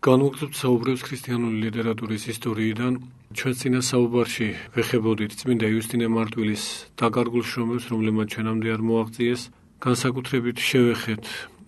განვაგრძობთ საუბრებს ქრისტიანული ლიტერატურის ისტორიიდან. ჩვენ წინა საუბარში ვეხებოდით წმინდა იუსტინე მარტვილის დაკარგულ შრომებს, რომლებმაც ჩვენამდე არ მოაღწიეს. განსაკუთრებით შევეხეთ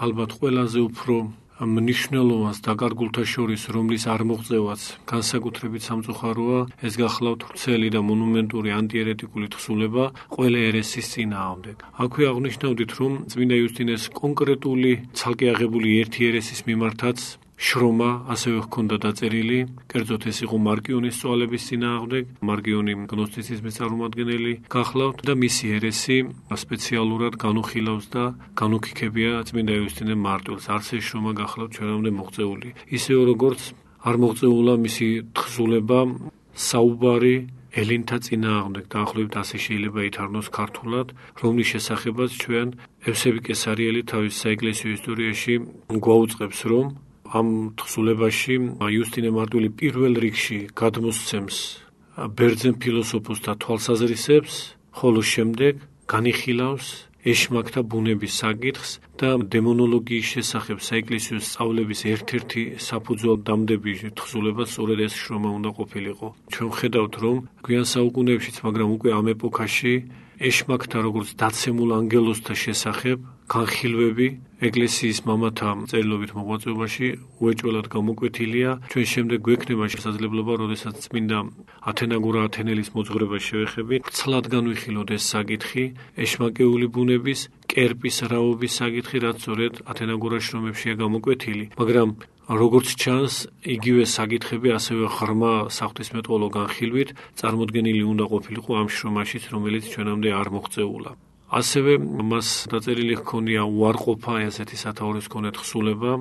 ალბათ ყველაზე უფრო მნიშვნელოვანს დაკარგულთა შორის, რომლის არ მოღწევაც განსაკუთრებით სამწუხაროა, ეს გახლავთ ვრცელი და მონუმენტური ანტიერეტიკული თხზულება ყველა ერესის წინააღმდეგ. აქვე აღნიშნავდით, რომ წმინდა იუსტინეს კონკრეტული ცალკე აღებული ერთი ერესის მიმართაც შრომა ასევე ჰქონდა დაწერილი, კერძოდ ეს იყო მარკიონის სწავლების წინააღმდეგ, მარკიონი გნოსტიციზმის წარმომადგენელი გახლავთ და მისი ერესი სპეციალურად განუხილავს და განუქიქებია წმინდა იუსტინე მარტვილს. არც ეს შრომა გახლავთ ჩვენამდე მოღწეული. ისევე როგორც არ მოღწეულა მისი თხზულება საუბარი ელინთა წინააღმდეგ, დაახლოებით ასე შეიძლება ითარგმნოს ქართულად, რომლის შესახებაც ჩვენ ევსები კესარიელი თავის საეკლესიო ისტორიაში გვაუწყებს, რომ ამ თხზულებაში იუსტინე მარტვილი პირველ რიგში გადმოსცემს ბერძენ ფილოსოფოსთა თვალსაზრისებს, ხოლო შემდეგ განიხილავს ეშმაკთა ბუნების საკითხს და დემონოლოგიის შესახებ საეკლესიო სწავლების ერთ-ერთი საფუძველდამდები თხზულება სწორედ ეს შრომა უნდა ყოფილიყო. ჩვენ ვხედავთ, რომ გვიან საუკუნეებშიც, მაგრამ უკვე ამ ეპოქაში ეშმაკთა როგორც დაცემულ ანგელოზთა შესახებ განხილვები ეკლესიის მამათა წერილობით მოღვაწეობაში უეჭველად გამოკვეთილია. ჩვენ შემდეგ გვექნება შესაძლებლობა, როდესაც წმინდა ათენაგორა ათენელის მოძღვრებას შევეხებით, ცლად განვიხილოთ ეს საკითხი, ეშმაკეული ბუნების, კერპის რაობის საკითხი, რაც სწორედ ათენაგორას შრომებშია გამოკვეთილი, მაგრამ როგორც ჩანს, იგივე საკითხები ასევე ღრმა საღვთისმეტყველო განხილვით წარმოდგენილი უნდა ყოფილიყო ამ შრომაშიც, რომელიც ჩვენამდე არ მოღწეულა. ასევე მას დაწერილი ჰქონია უარყოფა ესეთი სათაურის მქონე თხზულება,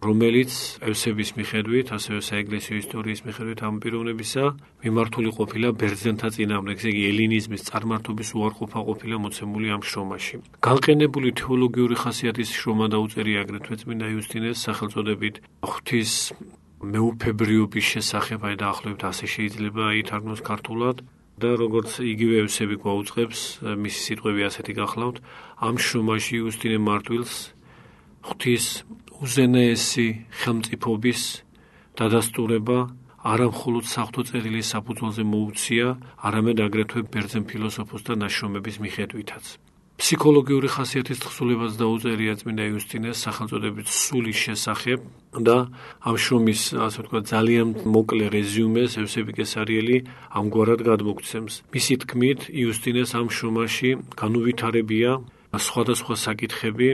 რომელიც ევსების მიხედვით, ასევე საეკლესიო ისტორიის მიხედვით ამ პიროვნებისა მიმართული ყოფილა ბერძენთა წინააღმდეგ, ესე იგი ელინიზმის წარმართობის უარყოფა ყოფილა მოცემული ამ შრომაში. განყენებული თეოლოგიური ხასიათის შრომა დაუწერია აგრეთვე წმინდა იუსტინეს სახელწოდებით ღვთის მეუფებრიობის შესახებ, აი დაახლოებით ასე შეიძლება ითარგმნოს ქართულად. და როგორც იგივე ევსები გვაუწყებს, მისი სიტყვები ასეთი გახლავთ, ამ შრომაში იუსტინე მარტვილს ღვთის უზენაესი ხელმწიფობის დადასტურება არა მხოლოდ საღვთო წერილის საფუძველზე მოუწია, არამედ აგრეთვე ბერძენ ფილოსოფოსთა ნაშრომების მიხედვითაც. ფსიქოლოგიური ხასიათის თხზულებას დაუწერია წმინდა იუსტინეს სახელწოდებით სულის შესახებ და ამ შრომის, ასე ვთქვათ, ძალიან მოკლე რეზიუმეს ევსები კესარიელი ამგვარად გადმოგცემს. მისი თქმით, იუსტინეს ამ შრომაში განუვითარებია სხვადასხვა საკითხები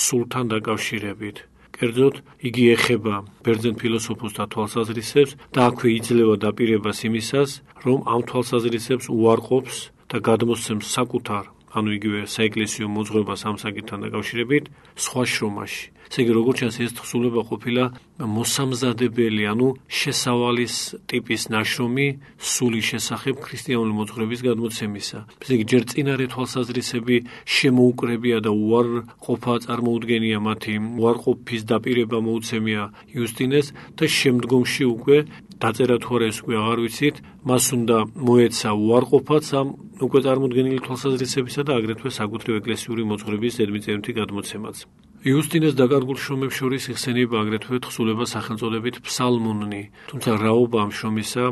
სულთან დაკავშირებით. კერძოდ, იგი ეხება ბერძენ ფილოსოფოსთა თვალსაზრისებს და აქვე იძლევა დაპირებას იმისას, რომ ამ თვალსაზრისებს უარყოფს და გადმოსცემს საკუთარ ანუ იგივე საეკლესიო მოძღვრებას ამ საკითხთან დაკავშირებით სხვა შრომაში. ესე იგი, როგორც ჩანს, ეს თხზულება ყოფილა მოსამზადებელი, ანუ შესავალის ტიპის ნაშრომი სულის შესახებ ქრისტიანული მოძღვრების გადმოცემისა. ესე იგი, ჯერ წინარე თვალსაზრისები შემოუკრებია და უარყოფა წარმოუდგენია მათი უარყოფის დაპირება მოუცემია იუსტინეს და შემდგომში უკვე დაწერა თუ არა ეს უკვე აღარ ვიცით, მას უნდა მოეცა უარყოფაც ამ უკვე წარმოდგენილი თვალსაზრისებისა და აგრეთვე საკუთრივ ეკლესიური მოძღვრების ზედმიწევნითი გადმოცემაც. იუსტინეს დაკარგულ შრომებს შორის იხსენიება აგრეთვე თხზულება სახელწოდებით ფსალმუნი, თუმცა რაობა ამ შრომისა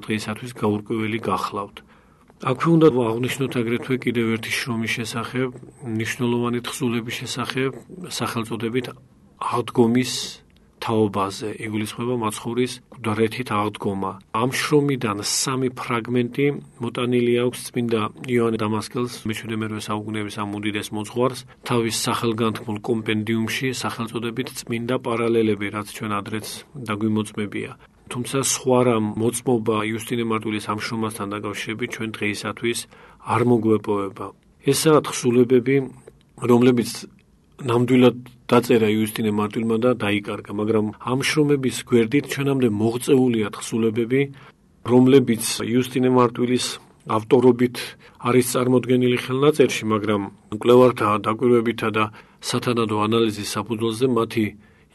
დღეისათვის გაურკვეველი გახლავთ. აქვე უნდა აღნიშნოთ აგრეთვე კიდევ ერთი შრომის შესახებ, მნიშვნელოვანი თხზულების შესახებ, სახელწოდებით აღდგომის თაობაზე, იგულისხმება მაცხოვრის გვდარეთით აღდგომა. ამ შრომიდან 3 ფრაგმენტი მოტანილი აქვს წმინდა იოანე დამასკელს მე-17 საუკუნეების ამ უდიდეს მოძღვარს თავის სახელგანთქმულ კომპენდიუმში სახელწოდებით წმინდა პარალელები, რაც ჩვენ ადრეც დაგვიმოწმებია. თუმცა სხვა რამ მოწმობა იუსტინე მარტვილის ამ შრომასთან დაკავშირებით ჩვენ დღეისათვის არ მოგვეპოვება. ესაა თხზულებები, რომლებიც ნამდვილად დაწერა იუსტინე მარტვილმა და დაიკარგა, მაგრამ ამ შრომების გვერდით ჩვენამდე მოღწეულია თხზულებები, რომლებიც იუსტინე მარტვილის ავტორობით არის წარმოდგენილი ხელნაწერში, მაგრამ მკვლევართა დაკვირვებითა და სათანადო ანალიზის საფუძველზე მათი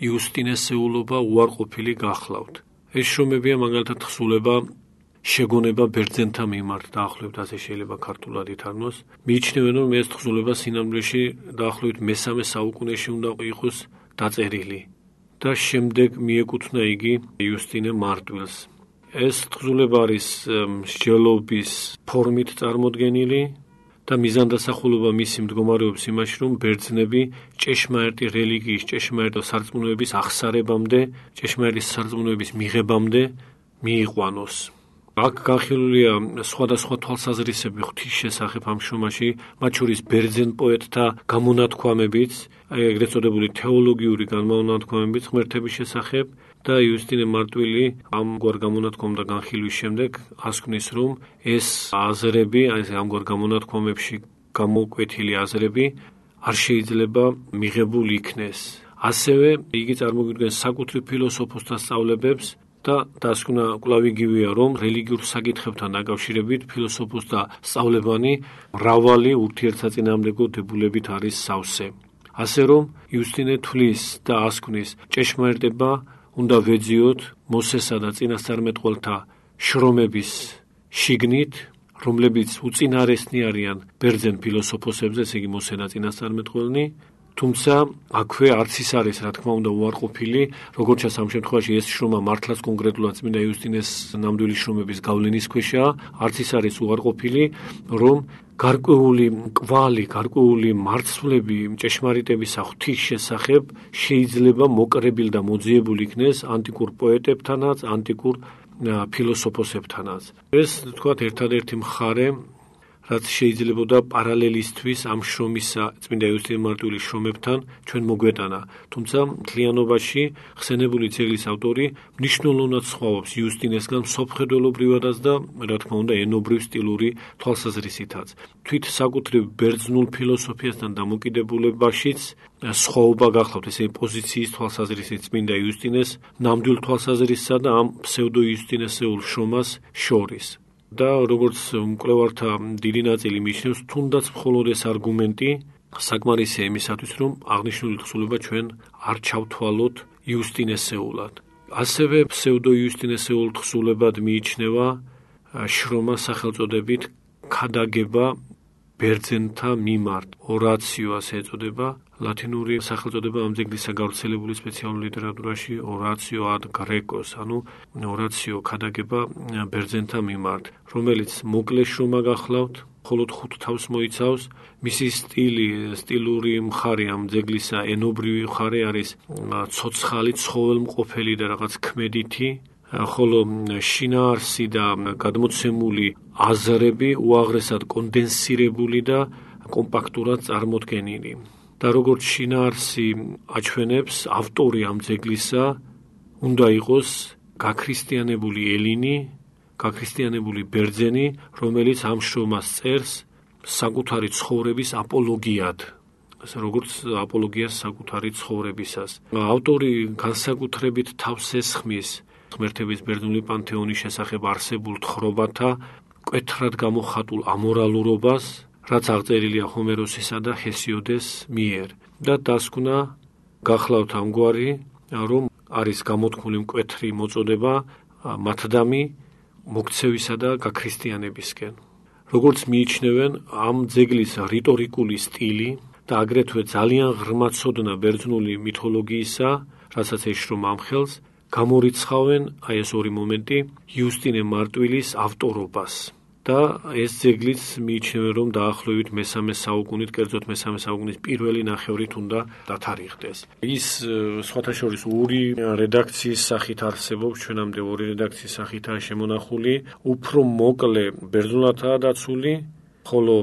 იუსტინესეულობა უარყოფილი გახლავთ. ეს შრომებია მაგალითად თხზულება შეგონება ბერძენთა მიმართ, დაახლოებით ასე შეიძლება ქართულად ითარგმნოს. მიიჩნევენ, რომ ეს თხზულება სინამდვილეში დაახლოებით მე-3 საუკუნეში უნდა იყოს დაწერილი და შემდეგ მიეკუთვნა იგი იუსტინე მარტვილს. ეს თხზულება არის მსჯელობის ფორმით წარმოდგენილი და მიზანდასახულობა მისი მდგომარეობს იმაში, რომ ბერძნები ჭეშმარიტი რელიგიის, ჭეშმარიტი სარწმუნოების აღსარებამდე, ჭეშმარიტი სარწმუნოების მიღებამდე მიიყვანოს. აქ განხილულია სხვადასხვა თვალსაზრისები ღვთის შესახებ ამ შრომაში, მათ შორის ბერძენ პოეტთა გამონათქვამებიც, ეგრეთ წოდებული თეოლოგიური გამონათქვამებიც ღმერთების შესახებ და იუსტინე მარტვილი ამგვარ გამონათქვამდა განხილვის შემდეგ ასკვნის, რომ ეს აზრები, ამგვარ გამონათქვამებში გამოკვეთილი აზრები არ შეიძლება მიღებულ იქნეს. ასევე იგი წარმოგვიდგენს საკუთრივ ფილოსოფოსთა სწავლებებს და დასკვნა კვლავ იგივეა, რომ რელიგიურ საკითხებთან დაკავშირებით ფილოსოფოსთა სწავლებანი მრავალი ურთიერთსაწინააღმდეგო დებულებით არის სავსე. ასე რომ იუსტინე თვლის და ასკვნის ჭეშმარიტება უნდა ვეძიოთ მოსესა და წინასწარმეტყველთა შრომების შიგნით, რომლებიც უწინარესნი არიან ბერძენ ფილოსოფოსებზე, ესე იგი მოსე და წინასწარმეტყველნი, თუმცა აქვე არც ის არის, რა თქმა უნდა, უარყოფილი, როგორც ჩანს ამ შემთხვევაში ეს შრომა მართლაც კონკრეტულად წმინდა იუსტინეს ნამდვილი შრომების გავლენის ქვეშაა, არც ის არის უარყოფილი, რომ გარკვეული კვალი, გარკვეული მარცვლები ჭეშმარიტების ღვთის შესახებ შეიძლება მოკრებილ და მოძიებულ იქნეს ანტიკურ პოეტებთანაც, ანტიკურ ფილოსოფოსებთანაც. ეს თქვათ ერთადერთი მხარე, რაც შეიძლებოდა პარალელისთვის ამ შრომისა წმინდა იუსტინე მარტვილის შრომებთან ჩვენ მოგვეტანა. თუმცა მთლიანობაში ხსენებული ძეგლის ავტორი მნიშვნელოვნად სხვაობს იუსტინესგან მსოფლმხედველობრივადაც და რა თქმა უნდა ენობრივ სტილური თვალსაზრისითაც. თვით საკუთრივ ბერძნულ ფილოსოფიასთან დამოკიდებულებაშიც სხვაობა გახლავთ, ესე პოზიციის თვალსაზრისით წმინდა იუსტინეს ნამდვილ თვალსაზრისსა და ამ ფსევდო იუსტინესეულ შრომას შორის. და როგორც მკვლევართა დიდი ნაწილი მიიჩნევს, თუნდაც მხოლოდ ეს არგუმენტი საკმარისია იმისათვის, რომ აღნიშნული თხზულება ჩვენ არ ჩავთვალოთ იუსტინესეულად. ასევე ფსევდო იუსტინესეულ თხზულებად მიიჩნევა შრომა სახელწოდებით ქადაგება ბერძენთა მიმართ, ორაციო ასე ეწოდება, ლათინური სახელწოდება ამ ძეგლისა გავრცელებული სპეციალურ ლიტერატურაში ორაციო ad grecos, ანუ ორაციო ქადაგება ბერძენთა მიმართ, რომელიც მოკლე შრომა გახლავთ, მხოლოდ 5 თავს მოიცავს. მისი სტილური მხარე ამ ძეგლისა, ენობრივი მხარე არის ცოცხალი, ცხოველმყოფელი და რაღაც ქმედითი, ხოლო შინაარსი და გადმოცემული აზრები უაღრესად კონდენსირებული და კომპაქტურად წარმოდგენილი. და როგორც შინაარსი აჩვენებს, ავტორი ამ ძეგლისა უნდა იყოს გაქრისტიანებული ელინი, გაქრისტიანებული ბერძენი, რომელიც ამ შრომას წერს საკუთარი ცხოვრების აპოლოგიად, როგორც აპოლოგიას საკუთარი ცხოვრებისას. ავტორი განსაკუთრებით თავს ესხმის ღმერთების ბერძნული პანთეონის შესახებ არსებულ თხრობათა მკვეთრად გამოხატულ ამორალურობას, რაც აღწერილია ჰომეროსისა და ჰესიოდეს მიერ და დასკვნა გახლავთ ამგვარი, რომ არის გამოთქმული მკვეთრი მოწოდება მათდამი მოქცევისა და გაქრისტიანებისკენ. როგორც მიიჩნევენ, ამ ძეგლის რიტორიკული სტილი და აგრეთვე ძალიან ღრმა ცოდნა ბერძნული მითოლოგიისა, რასაც ეს შრომა ამხელს, გამორიცხავენ აი ეს ორი მომენტი იუსტინე მარტვილის ავტორობას. და ეს ძეგლიც მიიჩნევენ, რომ დაახლოებით მესამე საუკუნით, კერძოდ მესამე საუკუნის პირველი ნახევრით უნდა დათარიღდეს. ის სხვათა შორის ორი რედაქციის სახით არსებობს, ჩვენამდე ორი რედაქციის სახითაა შემონახული, უფრო მოკლე ბერძნულადაა დაცული, ხოლო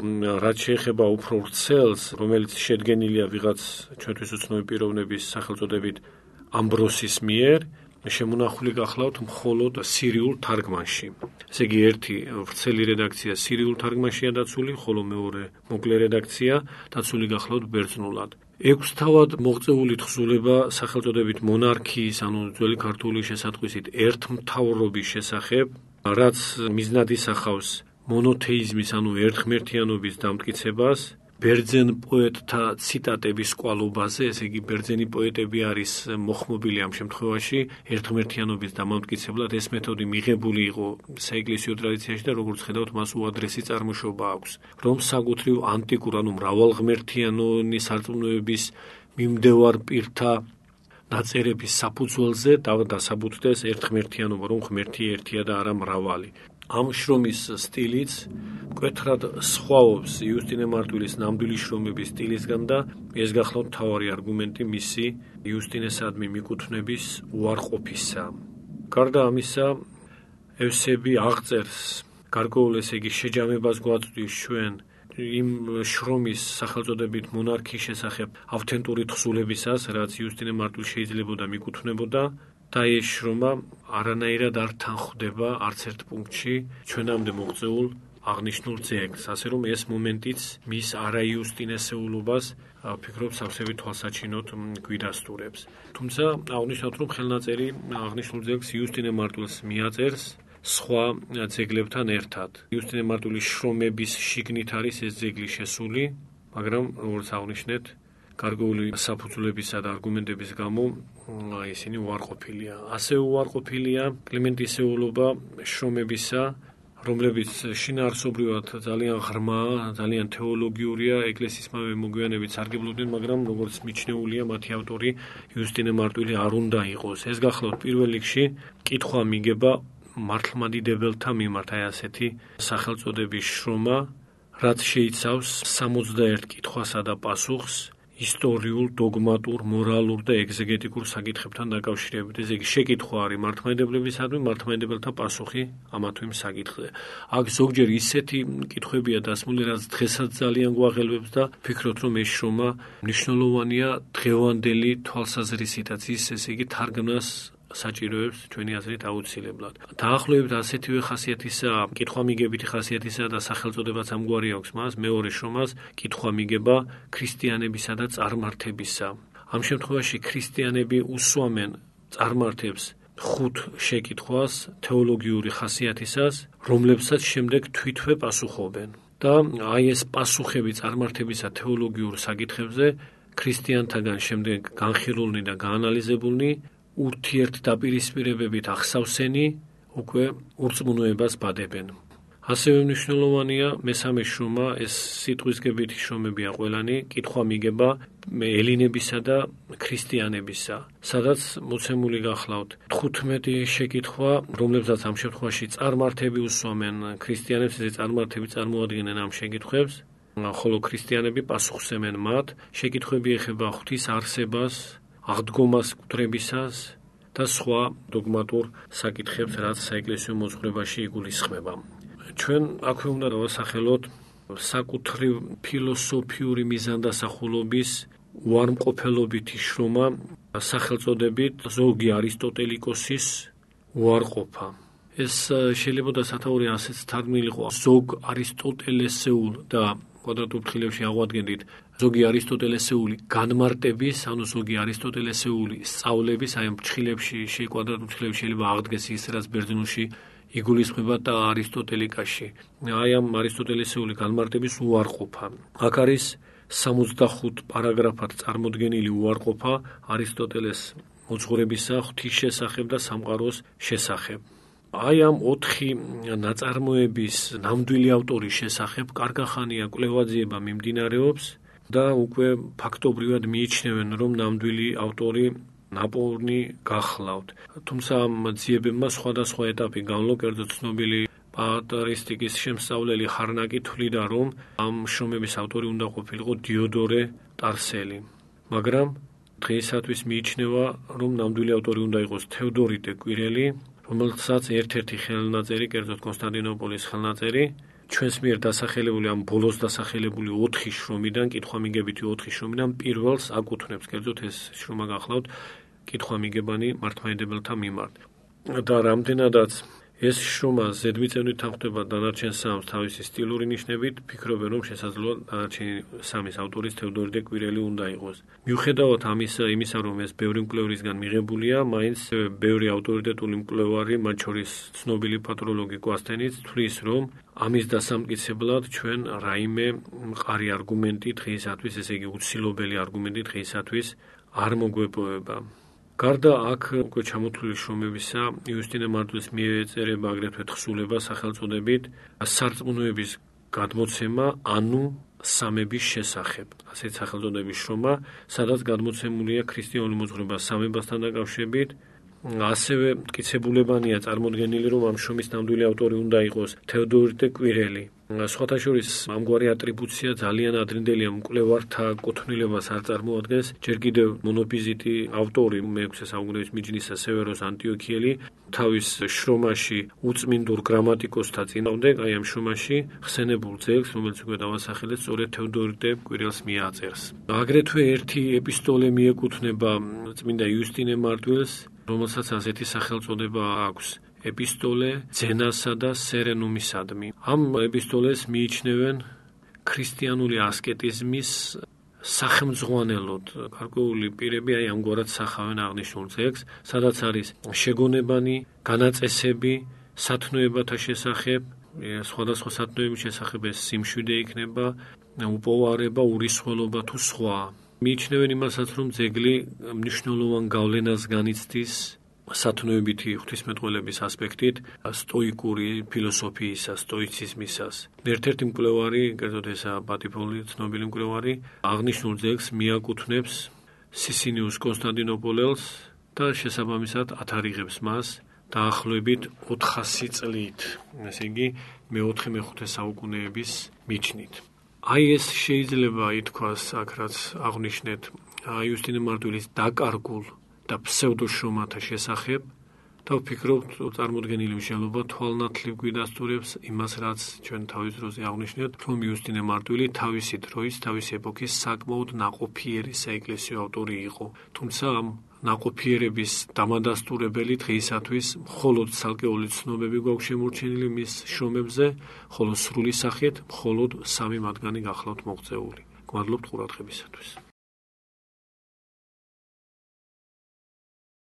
რაც შეეხება უფრო ვრცელს, რომელიც შედგენილია ვიღაც ჩვენთვის უცნობი პიროვნების სახელწოდებით ამბროსის მიერ, შემონახული გახლავთ მხოლოდ სირიულ თარგმანში. ესე იგი, ერთი ვრცელი რედაქცია სირიულ თარგმანშია დაცული, ხოლო მეორე მოკლე რედაქცია დაცული გახლავთ ბერძნულად. 6 თავად მოღწეული თხზულება სახელწოდებით მონარქიის, ანუ ძველი ქართული შესატყვისით ერთმთავრობის შესახებ, რაც მიზნად ისახავს მონოთეიზმის, ანუ ერთღმერთიანობის დამტკიცებას, ბერძენ პოეტთა ციტატების კვალობაზე, ესე იგი ბერძენი პოეტები არის მოხმობილი ამ შემთხვევაში ერთღმერთიანობის დამამტკიცებლად. ეს მეთოდი მიღებული იყო საეკლესიო ტრადიციაში და როგორც ხედავთ, მას უადრესი წარმოშობა აქვს, რომ საკუთრივ ანტიკურ, ანუ მრავალღმერთიანობის სარწმუნოების მიმდევარ პირთა ნაწერების საფუძველზე დასაბუთდეს ერთღმერთიანობა, რომ ღმერთი ერთია და არა მრავალი. ამ შრომის სტილიც მკვეთრად სხვაობს იუსტინე მარტვილის ნამდვილი შრომების სტილისგან და ეს გახლავთ მთავარი არგუმენტი მისი იუსტინესადმი მიკუთვნების უარყოფისა. გარდა ამისა, ევსები აღწერს გარკვეულ ესე იგი შეჯამებას გვაწვდის ჩვენ იმ შრომის სახელწოდებით მონარქიის შესახებ ავთენტური თხზულებისას, რაც იუსტინე მარტვილს შეიძლებოდა მიკუთვნებოდა და ეს შრომა არანაირად არ თანხვდება არც ერთ პუნქტში ჩვენამდე მოღწეულ აღნიშნულ ძეგლს, ასე რომ ეს მომენტიც მის არაიუსტინესეულობას ვფიქრობ სავსები თვალსაჩინოდ გვიდასტურებს. თუმცა აღნიშნავთ, რომ ხელნაწერი აღნიშნულ ძეგლს იუსტინე მარტვილს მიაწერს სხვა ძეგლებთან ერთად. იუსტინე მარტვილის შრომების შიგნით არის ეს ძეგლი შესული, მაგრამ როგორც აღნიშნეთ, გარკვეული საფუძვლებისა და არგუმენტების გამო ისინი უარყოფილია. ასევე უარყოფილია კლიმენტისეულობა შრომებისა, რომლებიც შინაარსობრივად ძალიან ღრმაა, ძალიან თეოლოგიურია, ეკლესიის მოგვიანებით სარგებლობდნენ, მაგრამ როგორც მიჩნეულია, მათი ავტორი იუსტინე მარტვილი არ უნდა იყოს. ეს გახლავთ პირველ რიგში კითხვა მიგება მართლმადიდებელთა მიმართ, აი ასეთი სახელწოდების შრომა, რაც შეიცავს 61 კითხვასა და პასუხს ისტორიულ, დოგმატურ, მორალურ და ეგზეგეტიკურ საკითხებთან დაკავშირებით. ეს იგი შეკითხვა არის მართლმადიდებლისადმი, მართლმადიდებელთა პასუხი ამა თუ იმ საკითხზე. აქ ზოგჯერ ისეთი კითხვებია დასმული, რაც დღესაც ძალიან გვაღელვებს და ვფიქრობთ, რომ ეს შრომა მნიშვნელოვანია დღევანდელი თვალსაზრისითაც, ესე იგი თარგმნას საჭიროებს ჩვენი აზრით აუცილებლად. დაახლოებით ასეთივე ხასიათისაა, კითხვა-მიგებითი ხასიათისაა და სახელწოდებაც ამგვარი აქვს მას, მეორე შრომას კითხვა-მიგება ქრისტიანებისა და წარმართებისა. ამ შემთხვევაში ქრისტიანები უსვამენ წარმართებს 5 შეკითხვას თეოლოგიური ხასიათისას, რომლებსაც შემდეგ თვითვე პასუხობენ. და აი ეს პასუხები წარმართებისა თეოლოგიურ საკითხებზე ქრისტიანთაგან შემდეგ განხილულნი და გაანალიზებულნი ურთიერთდაპირისპირებებით ახსავსენი უკვე ურწმუნოებას ბადებენ. ასევე მნიშვნელოვანია მესამე შრომა, ეს სიტყვისგებითი შრომებია ყველანი, კითხვა-მიგება ელინებისა და ქრისტიანებისა, სადაც მოცემული გახლავთ 15 შეკითხვა, რომლებსაც ამ შემთხვევაში წარმართები უსვამენ ქრისტიანებს, ეს წარმართები წარმოადგენენ ამ შეკითხვებს, ხოლო ქრისტიანები პასუხსემენ მათ. შეკითხვები ეხება ღვთის არსებას, აღდგომას კუთვნებისას და სხვა დოგმატურ საკითხებს, რაც საეკლესიო მოძღვრებაში იგულისხმება. ჩვენ აქვე უნდა დავასახელოთ საკუთრივ ფილოსოფიური მიზანდასახულობის უარმყოფელობითი შრომა სახელწოდებით ზოგი არისტოტელიკოსის უარყოფა. ეს შეიძლება სათაური ასეც თარგმნილიყო ზოგ არისტოტელესეულ და კვადრატულ ფრთხილებში აღვადგენდით ზოგი არისტოტელესეული განმარტების, ანუ ზოგი არისტოტელესეული სწავლების, აი ამ ფრთხილებში, კვადრატულ ფრთხილებში შეიძლება აღდგეს ის, რაც ბერძნულში იგულისხმება და არისტოტელიკაში. აი ამ არისტოტელესეული განმარტების უარყოფა. აქ არის 65 პარაგრაფად წარმოდგენილი უარყოფა არისტოტელეს მოძღვრებისა, ღვთის შესახებ და სამყაროს შესახებ. აი ამ 4 ნაწარმოების ნამდვილი ავტორის შესახებ კარგახანია კვლევაძიება მიმდინარეობს და უკვე ფაქტობრივად მიიჩნევენ, რომ ნამდვილი ავტორი ნაპოვნი გახლავთ. თუმცა ამ ძიებებმა სხვადასხვა ეტაპი განვლო, კერძოდ ცნობილი პატრისტიკის შემსწავლელი ხარნაკი თვლიდა, რომ ამ შრომების ავტორი უნდა ყოფილიყო დიოდორე ტარსელი. მაგრამ დღეისათვის მიიჩნევა, რომ ნამდვილი ავტორი უნდა იყოს თევდორიტე კვირელი, რომელსაც ერთ-ერთი ხელნაწერი, კერძოდ კონსტანტინოპოლის ხელნაწერი, ჩვენს მიერ დასახელებული ამ ბოლოს დასახელებული 4 შრომიდან, კითხვა-მიგებითი 4 შრომიდან პირველს აკუთვნებს, კერძოდ ეს შრომა გახლავთ კითხვა-მიგებანი მართლმადიდებელთა მიმართ. და რამდენადაც ეს შრომა ზედმიწევნით თანხმდება დანარჩენ სამს თავისი სტილური ნიშნებით, ვფიქრობენ, რომ შესაძლოა დანარჩენი სამის ავტორის თევდორიტე კვირელი უნდა იყოს. მიუხედავად იმისა, რომ ეს ბევრი მკვლევრისგან მიღებულია, მაინც ბევრი ავტორიტეტული მკვლევარი, მათ შორის ცნობილი პატროლოგი კვასტენიც, თვლის, რომ ამის დასამტკიცებლად ჩვენ რაიმე მყარი არგუმენტი დღეისათვის, ესე იგი უცილობელი არგუმენტი დღეისათვის არ მოგვეპოვება. გარდა აქ უკვე ჩამოთვლილი შრომებისა, იუსტინე მარტვილს მიეწერება აგრეთვე თხზულება სახელწოდებით სარწმუნოების გადმოცემა, ანუ სამების შესახებ. ასეთ სახელწოდების შრომა, სადაც გადმოცემულია ქრისტიანული მოძღვრება სამებასთან დაკავშირებით. ასევე მტკიცებულებანია წარმოდგენილი, რომ ამ შრომის ნამდვილი ავტორი უნდა იყოს თეოდორიტე კვირელი. სხვათა შორის ამგვარი ატრიბუცია ძალიან ადრინდელია მკვლევართა კუთვნილებას არ წარმოადგენს. ჯერ კიდევ მონოფიზიტი ავტორი მე-6 საუკუნეების მიჯნისა სევეროს ანტიოქიელი თავის შრომაში უწმინდურ გრამატიკოსთა წინააღმდეგ, აი ამ შრომაში ხსენებულ ძეგლს, რომელიც უკვე დავასახელეთ, სწორედ თეოდორიტე კვირელს მიაწერს. აგრეთვე ერთი ეპისტოლე მიეკუთვნება წმინდა იუსტინე მარტვილს, რომელსაც ასეთი სახელწოდება აქვს. ეპისტოლე ძენასა და სერენუმისადმი. ამ ეპისტოლეს მიიჩნევენ ქრისტიანული ასკეტიზმის სახელმძღვანელოდ. გარკვეული პირები აი ამგვარად სახავენ აღნიშნულ ძეგლს, სადაც არის შეგონებანი, განაწესები, სათნოებათა შესახებ, სხვადასხვა სათნოების შესახებ ეს სიმშვიდე იქნება, უპოვარება, ურისხველობა თუ სხვა. მიიჩნევენ იმასაც, რომ ძეგლი მნიშვნელოვან გავლენას განიცდის სათნოებითი ღვთისმეტყველების ასპექტით სტოიკური ფილოსოფიისა, სტოიციზმისას. ერთ-ერთი მკვლევარი, კერძოდ ესაა პატიფოლი, ცნობილი მკვლევარი, აღნიშნულ ძეგლს მიაკუთვნებს სისინიუს კონსტანტინოპოლელს და შესაბამისად ათარიღებს მას დაახლოებით 400 წლით, ესე იგი მე-4-მე-5 საუკუნეების მიჯნით. აი ეს შეიძლება ითქვას, აქ რაც აღნიშნეთ, იუსტინე მარტვილის დაკარგულ და ფსევდოშრომათა შესახებ და ვფიქრობთ, წარმოდგენილი მსჯელობა თვალნათლივ გვიდასტურებს იმას, რაც ჩვენ თავის დროზე აღნიშნეთ, რომ იუსტინე მარტვილი თავისი დროის, თავისი ეპოქის საკმაოდ ნაყოფიერი საეკლესიო ავტორი იყო. თუმცა ამ ნაყოფიერების დამადასტურებელი დღეისათვის მხოლოდ ცალკეული ცნობები გვაქვს შემორჩენილი მის შრომებზე, ხოლო სრული სახით მხოლოდ 3 მათგანი გახლავთ მოღწეული. გვადლობთ ყურადღებისათვის.